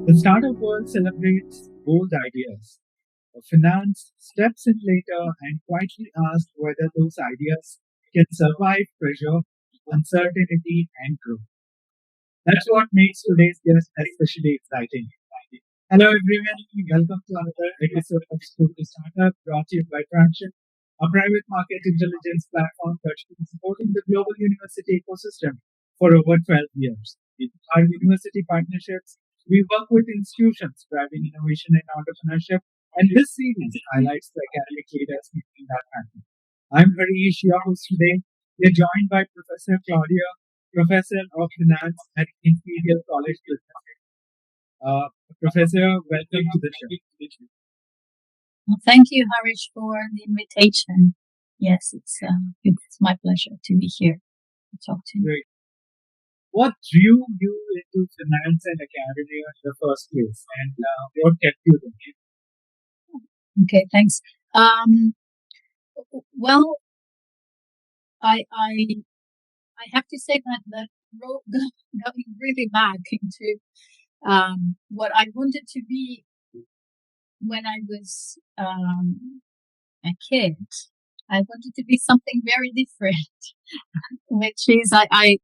The startup world celebrates bold ideas. Finance steps in later and quietly asks whether those ideas can survive pressure, uncertainty, and growth. That's what makes today's guest especially exciting. Hello, everyone. Welcome to another episode of School to Startup brought to you by Tracxn, a private market intelligence platform that's been supporting the global university ecosystem for over 12 years. In our university partnerships, we work with institutions driving innovation and entrepreneurship, and this series highlights the academic leaders making that happen. I'm Harish, your host today. We're joined by Professor Claudia, Professor of Finance at Imperial College London. Professor, welcome to the show. Well, thank you, Harish, for the invitation. Yes, it's my pleasure to be here to talk to you. Great. What drew you into finance and academia in the first place, and what kept you there? Okay, thanks. Well, I have to say that going really back into what I wanted to be when I was a kid. I wanted to be something very different, which is I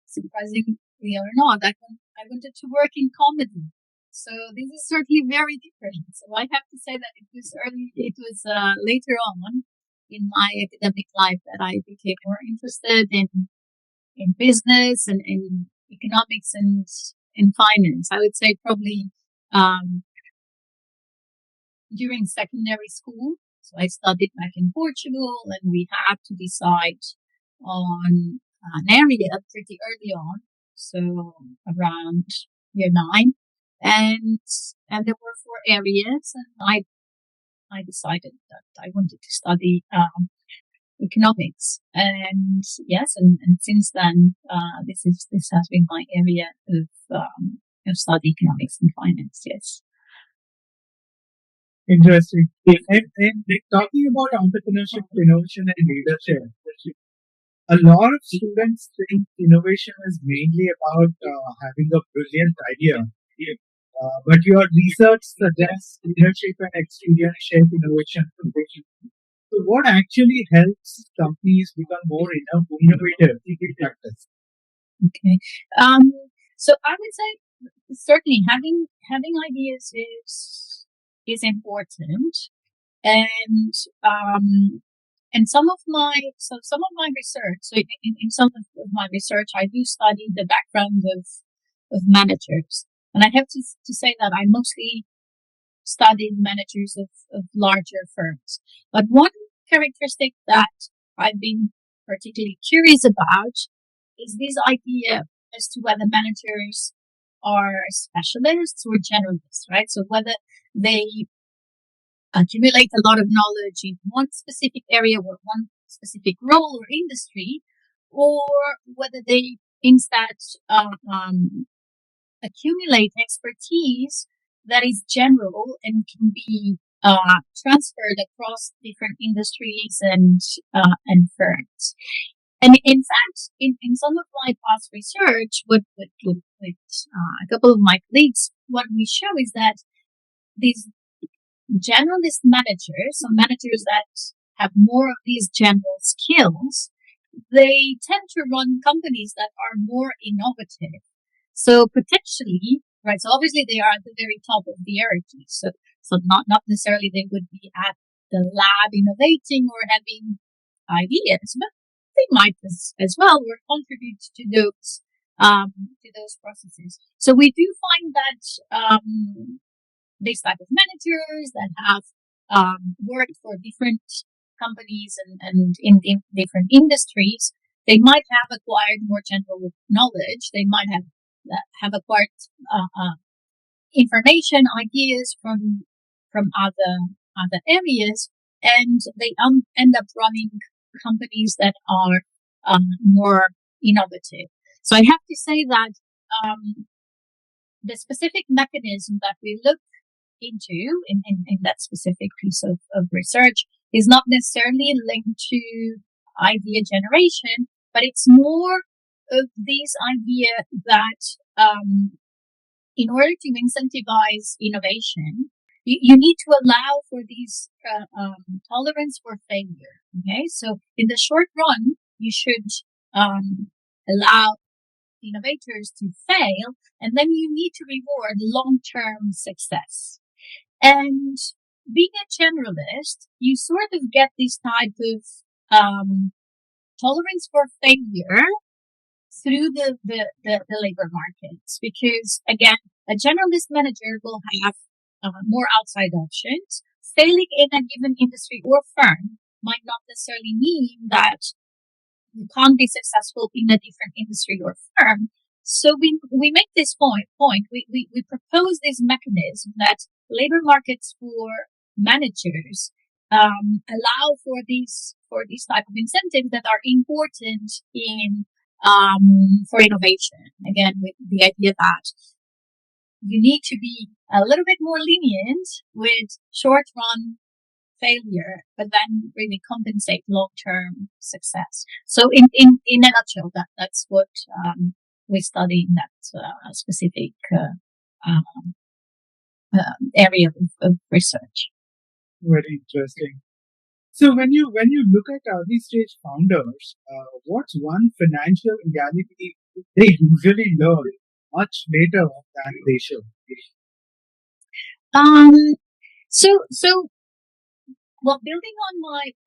surprisingly or not, I wanted to work in comedy. So this is certainly very different. So I have to say that it was later on in my academic life that I became more interested in business and in economics and in finance. I would say probably during secondary school. So I studied back in Portugal, and we had to decide on an area pretty early on, so around year 9, and there were 4 areas, and I decided that I wanted to study economics, and yes, and since then this has been my area of study, economics and finance. Yes. Interesting. And talking about entrepreneurship, innovation, and leadership, a lot of students think innovation is mainly about having a brilliant idea. But your research suggests leadership and experience shape innovation. So, what actually helps companies become more innovative in practice? Okay. So I would say certainly having ideas is important, and some of my research. So in some of my research, I do study the background of managers, and I have to say that I mostly studied managers of larger firms. But one characteristic that I've been particularly curious about is this idea as to whether managers are specialists or generalists, right? So whether they accumulate a lot of knowledge in one specific area or one specific role or industry, or whether they instead accumulate expertise that is general and can be transferred across different industries and firms. And in fact, in some of my past research with a couple of my colleagues, what we show is that these generalist managers, so managers that have more of these general skills, they tend to run companies that are more innovative. So potentially, right, so obviously they are at the very top of the hierarchy. So not necessarily they would be at the lab innovating or having ideas, but they might as well or contribute to those processes. So we do find that these type of managers that have worked for different companies and in different industries, they might have acquired more general knowledge. They might have acquired information, ideas from other areas, and they end up running companies that are more innovative. So I have to say that the specific mechanism that we look into in that specific piece of research is not necessarily linked to idea generation, but it's more of this idea that in order to incentivize innovation, you need to allow for these tolerance for failure. Okay, so in the short run, you should allow innovators to fail, and then you need to reward long-term success. And being a generalist, you sort of get this type of tolerance for failure through the labor markets, because again, a generalist manager will have more outside options. Failing in a given industry or firm might not necessarily mean that you can't be successful in a different industry or firm. So we make this point. We propose this mechanism that labor markets for managers allow for these type of incentives that are important in for innovation. Again, with the idea that you need to be a little bit more lenient with short run failure, but then really compensate long-term success. So in a nutshell, that's what we study in that specific area of research. Very interesting. So when you look at early stage founders, what's one financial reality they usually learn much later than they should? So well, building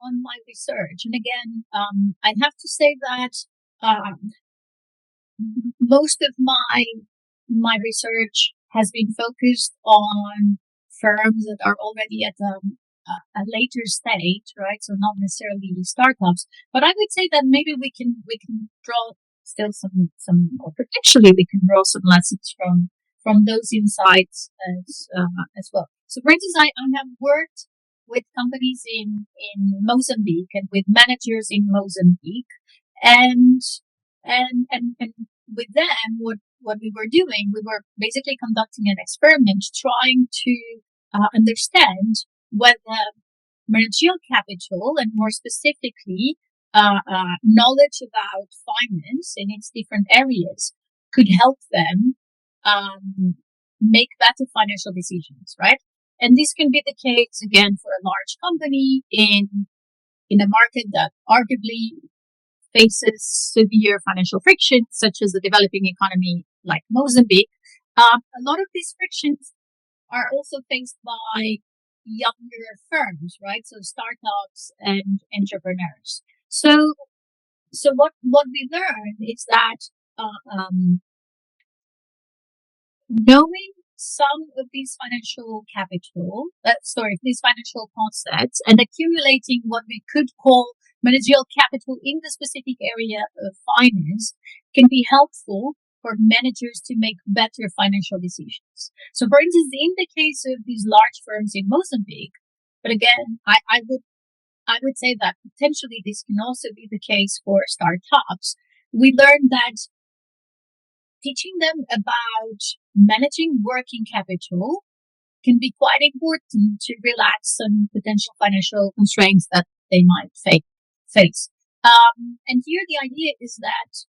on my research, and again, I have to say that most of my research has been focused on firms that are already at a later stage, right? So not necessarily startups, but I would say that maybe we can draw still some, or potentially we can draw some lessons from those insights as well. So, for instance, I have worked with companies in Mozambique and with managers in Mozambique, and with them, what we were doing, we were basically conducting an experiment, trying to understand whether managerial capital, and more specifically, knowledge about finance in its different areas, could help them make better financial decisions, right? And this can be the case, again, for a large company in a market that arguably faces severe financial friction, such as a developing economy like Mozambique. A lot of these frictions are also faced by younger firms, right? So startups and entrepreneurs. So what we learned is that knowing some of these financial these financial concepts, and accumulating what we could call managerial capital in the specific area of finance can be helpful for managers to make better financial decisions. So, for instance, in the case of these large firms in Mozambique, but again, I would say that potentially this can also be the case for startups. We learned that teaching them about managing working capital can be quite important to relax some potential financial constraints that they might face. And here the idea is that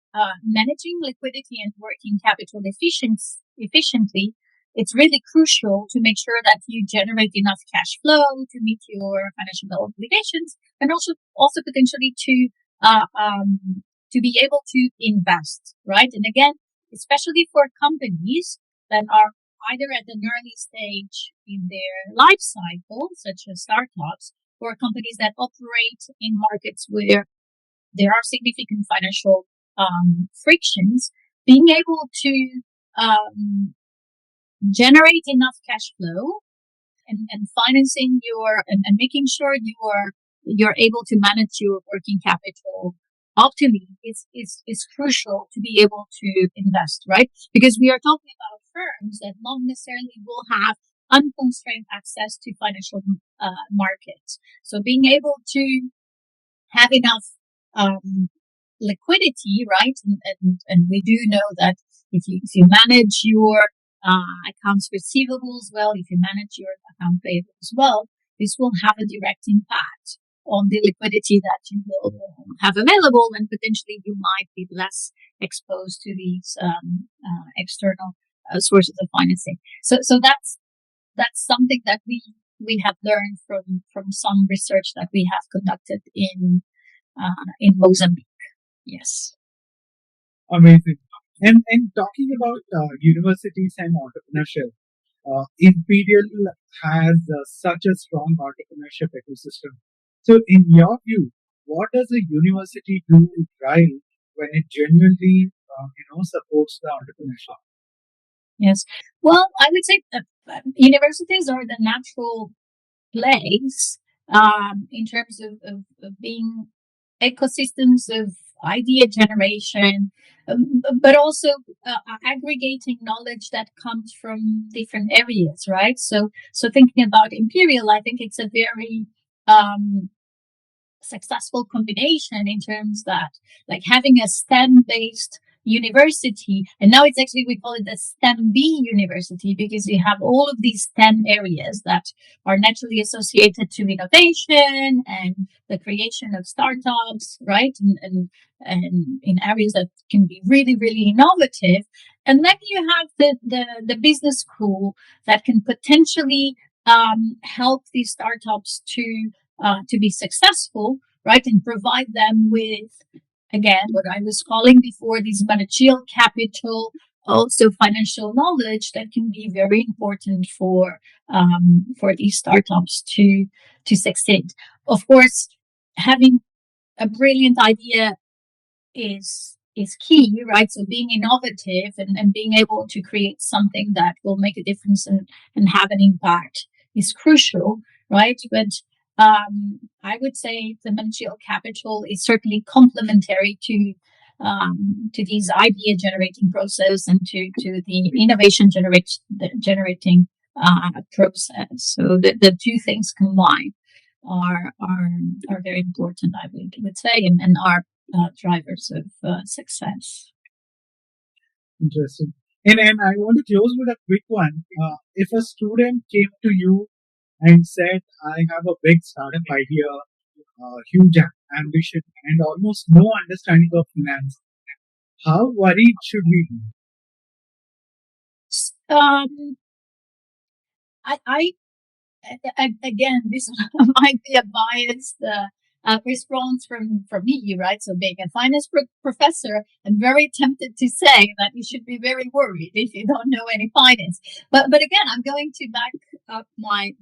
managing liquidity and working capital efficiently, it's really crucial to make sure that you generate enough cash flow to meet your financial obligations, and also potentially to be able to invest, right? And again, especially for companies that are either at an early stage in their life cycle, such as startups, or companies that operate in markets where there are significant financial frictions, being able to generate enough cash flow and financing and making sure you're able to manage your working capital optimally is crucial to be able to invest, right? Because we are talking about firms that not necessarily will have unconstrained access to financial markets. So being able to have enough liquidity, right? And we do know that if you manage your accounts receivables well, if you manage your account payable as well, this will have a direct impact on the liquidity that you will have available, and potentially you might be less exposed to these external sources of financing. So that's something that we have learned from some research that we have conducted in Mozambique. Yes. Amazing. And talking about universities and entrepreneurship, Imperial has such a strong entrepreneurship ecosystem. So, in your view, what does a university do right when it genuinely, supports the entrepreneurship? Yes. Well, I would say universities are the natural place in terms of being ecosystems of idea generation, but also aggregating knowledge that comes from different areas, right? So thinking about Imperial, I think it's a very successful combination in terms that like having a STEM based university, and now it's actually we call it the STEM B university because you have all of these STEM areas that are naturally associated to innovation and the creation of startups, right? And in areas that can be really, really innovative. And then you have the business school that can potentially help these startups to be successful, right? And provide them with, again, what I was calling before, these managerial capital, also financial knowledge that can be very important for these startups to succeed. Of course, having a brilliant idea is key, right? So being innovative and being able to create something that will make a difference and have an impact is crucial, right? But I would say the managerial capital is certainly complementary to these idea generating process and to the innovation generating process. So the two things combined are very important, I would say, and are drivers of success. Interesting. And I want to close with a quick one. If a student came to you and said, I have a big startup idea, huge ambition, and almost no understanding of finance, how worried should we be? Um, I again, this might be a biased response from me, right? So, being a finance professor, I'm very tempted to say that you should be very worried if you don't know any finance. But again, I'm going to back up my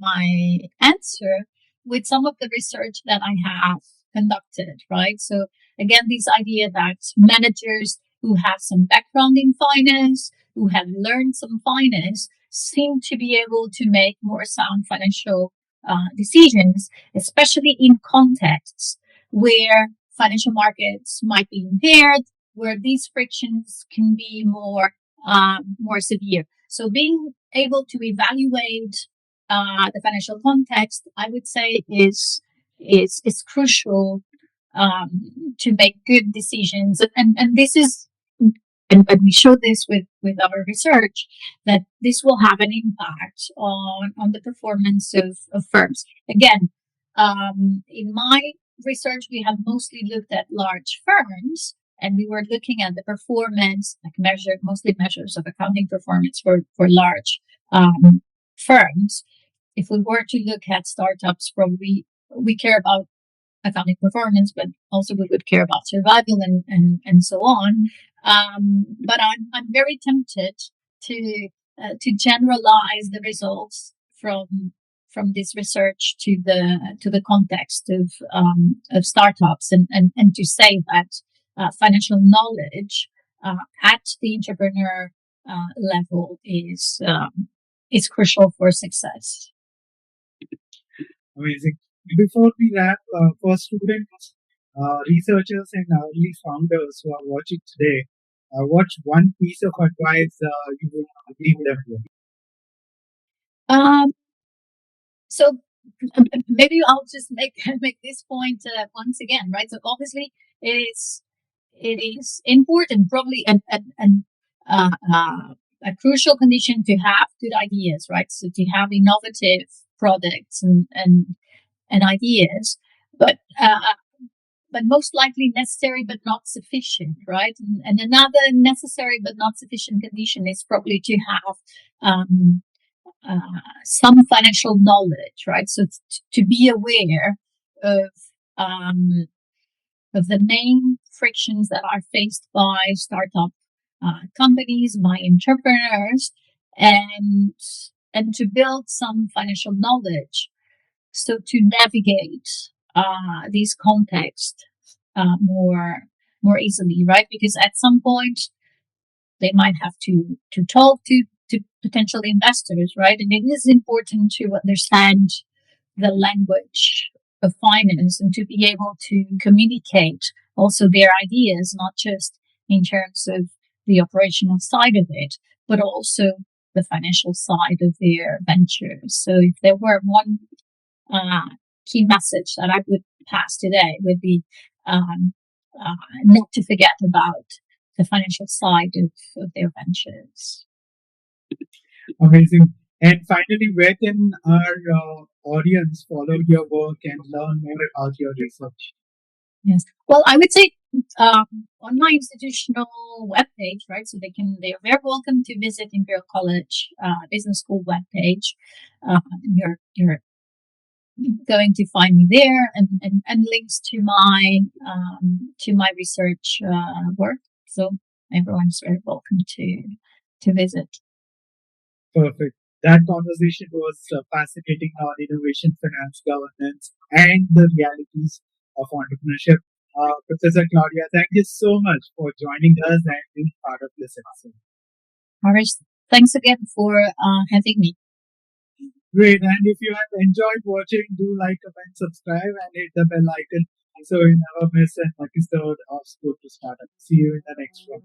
answer with some of the research that I have conducted, right? So, again, this idea that managers who have some background in finance, who have learned some finance, seem to be able to make more sound financial decisions, especially in contexts where financial markets might be impaired, where these frictions can be more severe. So being able to evaluate the financial context, I would say, is crucial to make good decisions. And this is and we show this with our research that this will have an impact on the performance of firms. Again, in my research, we have mostly looked at large firms, and we were looking at the performance, like mostly measures of accounting performance for large firms. If we were to look at startups, probably we care about accounting performance, but also we would care about survival and so on. But I'm very tempted to generalize the results from this research to the context of startups and to say that financial knowledge at the entrepreneur level is crucial for success. Amazing. Before we wrap, for students, researchers, and early founders who are watching today, what's one piece of advice you would leave them with? Um, so maybe I'll just make this point once again, right? So obviously it is important, probably a crucial condition to have good ideas, right? So to have innovative products and ideas, but but most likely necessary but not sufficient, right? And another necessary but not sufficient condition is probably to have some financial knowledge, right? So to be aware of um, of the main frictions that are faced by startup companies, by entrepreneurs, and to build some financial knowledge, so to navigate these contexts more easily, right? Because at some point they might have to talk to potential investors, right? And it is important to understand the language of finance and to be able to communicate also their ideas, not just in terms of the operational side of it, but also the financial side of their ventures. So if there were one key message that I would pass today, would be um, not to forget about the financial side of their ventures. Amazing. And finally, where can our audience follow your work and learn more about your research? Yes. Well, I would say on my institutional webpage, right? So they are very welcome to visit Imperial College Business School webpage. You're going to find me there, and links to my research work. So everyone's very welcome to visit. Perfect. That conversation was fascinating on innovation, finance, governance, and the realities of entrepreneurship. Professor Claudia, thank you so much for joining us and being part of this episode. Horace, thanks again for having me. Great. And if you have enjoyed watching, do like, comment, subscribe, and hit the bell icon so you never miss an episode of School to Startup. See you in the next one.